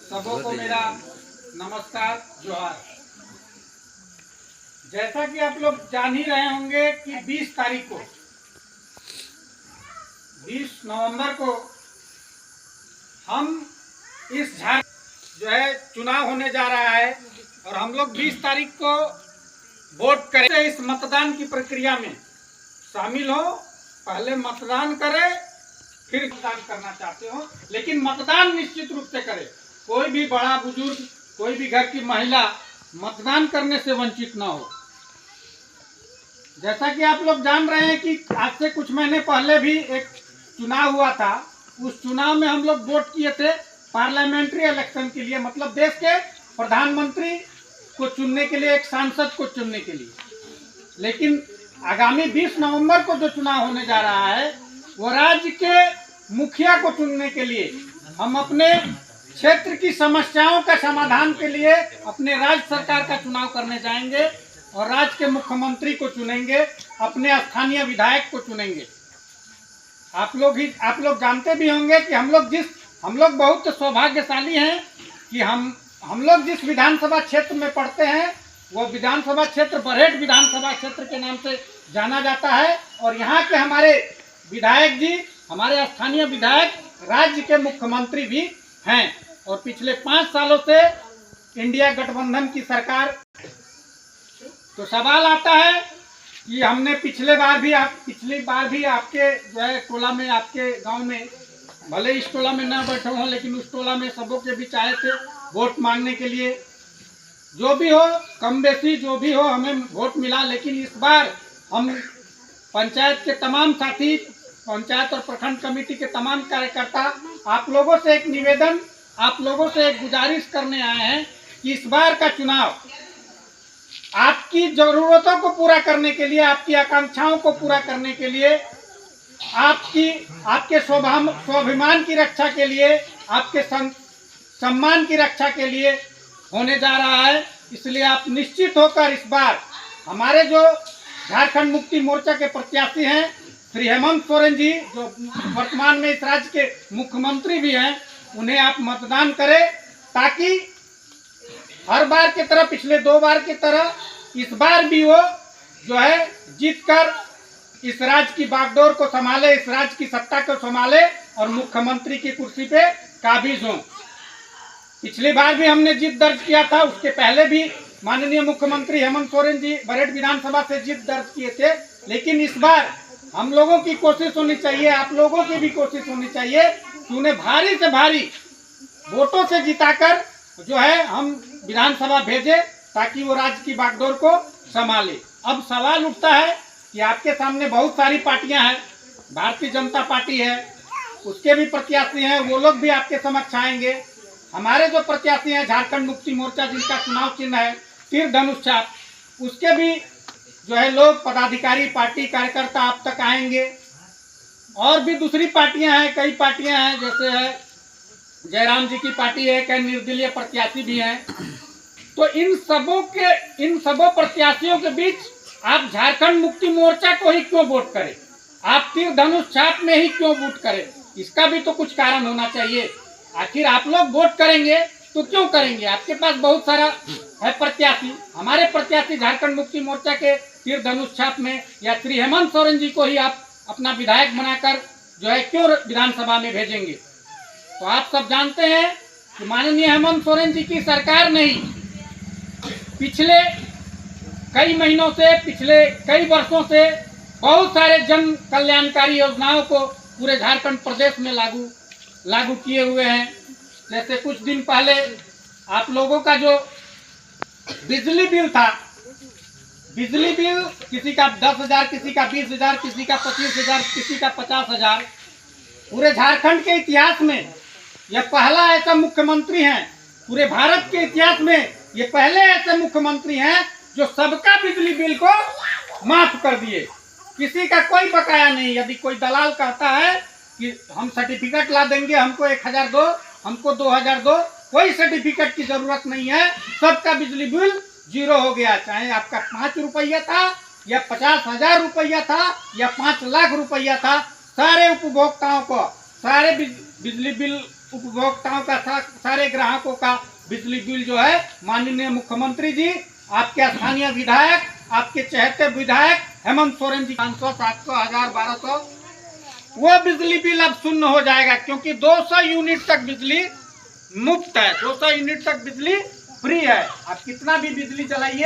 सबों को मेरा नमस्कार जोहार। जैसा कि आप लोग जान ही रहे होंगे कि 20 तारीख को 20 नवंबर को हम इस जो है चुनाव होने जा रहा है और हम लोग 20 तारीख को वोट करें। इस मतदान की प्रक्रिया में शामिल हो, पहले मतदान करें फिर मतदान करना चाहते हो, लेकिन मतदान निश्चित रूप से करें। कोई भी बड़ा बुजुर्ग, कोई भी घर की महिला मतदान करने से वंचित ना हो। जैसा कि आप लोग जान रहे हैं कि आज से कुछ महीने पहले भी एक चुनाव हुआ था। उस चुनाव में हम लोग वोट किए थे पार्लियामेंट्री इलेक्शन के लिए, मतलब देश के प्रधानमंत्री को चुनने के लिए, एक सांसद को चुनने के लिए। लेकिन आगामी 20 नवंबर को जो चुनाव होने जा रहा है वो राज्य के मुखिया को चुनने के लिए, हम अपने क्षेत्र की समस्याओं का समाधान के लिए अपने राज्य सरकार का चुनाव करने जाएंगे और राज्य के मुख्यमंत्री को चुनेंगे, अपने स्थानीय विधायक को चुनेंगे। आप लोग जानते भी होंगे कि हम लोग बहुत सौभाग्यशाली हैं कि हम लोग जिस विधानसभा क्षेत्र में पढ़ते हैं वो विधानसभा क्षेत्र बरहेट विधानसभा क्षेत्र के नाम से जाना जाता है। और यहाँ के हमारे विधायक जी, हमारे स्थानीय विधायक राज्य के मुख्यमंत्री भी हैं और पिछले 5 सालों से इंडिया गठबंधन की सरकार। तो सवाल आता है कि हमने पिछली बार भी आपके जो है टोला में, आपके गांव में, भले इस टोला में न बैठे हों लेकिन उस टोला में सबों के बीच आए थे वोट मांगने के लिए। जो भी हो, कम बेसी जो भी हो, हमें वोट मिला। लेकिन इस बार हम पंचायत के तमाम साथी, पंचायत और प्रखंड कमेटी के तमाम कार्यकर्ता आप लोगों से एक निवेदन, आप लोगों से एक गुजारिश करने आए हैं कि इस बार का चुनाव आपकी जरूरतों को पूरा करने के लिए, आपकी आकांक्षाओं को पूरा करने के लिए, आपके स्वाभिमान की रक्षा के लिए, आपके सम्मान की रक्षा के लिए होने जा रहा है। इसलिए आप निश्चित होकर इस बार हमारे जो झारखंड मुक्ति मोर्चा के प्रत्याशी हैं श्री हेमंत सोरेन जी, जो वर्तमान में इस राज्य के मुख्यमंत्री भी हैं, उन्हें आप मतदान करें ताकि हर बार की तरह, पिछले 2 बार की तरह इस बार भी वो जो है जीतकर इस राज्य की बागडोर को संभाले, इस राज्य की सत्ता को संभाले और मुख्यमंत्री की कुर्सी पे काबिज हों। पिछली बार भी हमने जीत दर्ज किया था, उसके पहले भी माननीय मुख्यमंत्री हेमंत सोरेन जी बरहेट विधानसभा से जीत दर्ज किए थे। लेकिन इस बार हम लोगों की कोशिश होनी चाहिए, आप लोगों की भी कोशिश होनी चाहिए कि उन्हें भारी से भारी वोटों से जिताकर जो है हम विधानसभा भेजें ताकि वो राज्य की बागडोर को संभाले। अब सवाल उठता है कि आपके सामने बहुत सारी पार्टियां हैं, भारतीय जनता पार्टी है, उसके भी प्रत्याशी हैं, वो लोग भी आपके समक्ष आएंगे। हमारे जो प्रत्याशी हैं झारखंड मुक्ति मोर्चा, जिनका चुनाव चिन्ह है तीर धनुष छाप, उसके भी जो है लोग, पदाधिकारी, पार्टी कार्यकर्ता आप तक आएंगे। और भी दूसरी पार्टियां हैं, कई पार्टियां हैं, जैसे है जयराम जी की पार्टी है, कई निर्दलीय प्रत्याशी भी हैं। तो इन सबों प्रत्याशियों के बीच आप झारखंड मुक्ति मोर्चा को ही क्यों वोट करें? आप तीर धनुष छाप में ही क्यों वोट करें? इसका भी तो कुछ कारण होना चाहिए। आखिर आप लोग वोट करेंगे तो क्यों करेंगे? आपके पास बहुत सारा है प्रत्याशी। हमारे प्रत्याशी झारखंड मुक्ति मोर्चा के तीर धनुष छाप में या श्री हेमंत सोरेन जी को ही आप अपना विधायक बनाकर जो है क्यों विधानसभा में भेजेंगे? तो आप सब जानते हैं कि माननीय हेमंत सोरेन जी की सरकार ने ही पिछले कई महीनों से, पिछले कई वर्षों से बहुत सारे जन कल्याणकारी योजनाओं को पूरे झारखंड प्रदेश में लागू किए हुए हैं। जैसे कुछ दिन पहले आप लोगों का जो बिजली बिल था, बिजली बिल किसी का 10,000, किसी का 20,000, किसी का 25,000, किसी का 50,000, पूरे झारखंड के इतिहास में यह पहला ऐसा मुख्यमंत्री है, पूरे भारत के इतिहास में ये पहले ऐसे मुख्यमंत्री हैं जो सबका बिजली बिल को माफ कर दिए। किसी का कोई बकाया नहीं। यदि कोई दलाल कहता है कि हम सर्टिफिकेट ला देंगे, हमको 1,000 दो, हमको 2,000 दो, कोई सर्टिफिकेट की जरूरत नहीं है। सबका बिजली बिल 0 हो गया। चाहे आपका 5 रुपया था या 50,000 रुपया था या 5 लाख रुपया था, सारे उपभोक्ताओं को सारे बिजली बिल उपभोक्ताओं का सारे ग्राहकों का बिजली बिल जो है माननीय मुख्यमंत्री जी, आपके स्थानीय विधायक, आपके चहेते विधायक हेमंत सोरेन जी 500, 700, 1000, 1200 वो बिजली बिल अब शून्य हो जाएगा, क्योंकि 200 यूनिट तक बिजली मुफ्त है, 200 यूनिट तक बिजली फ्री है। आप कितना भी बिजली चलाइए।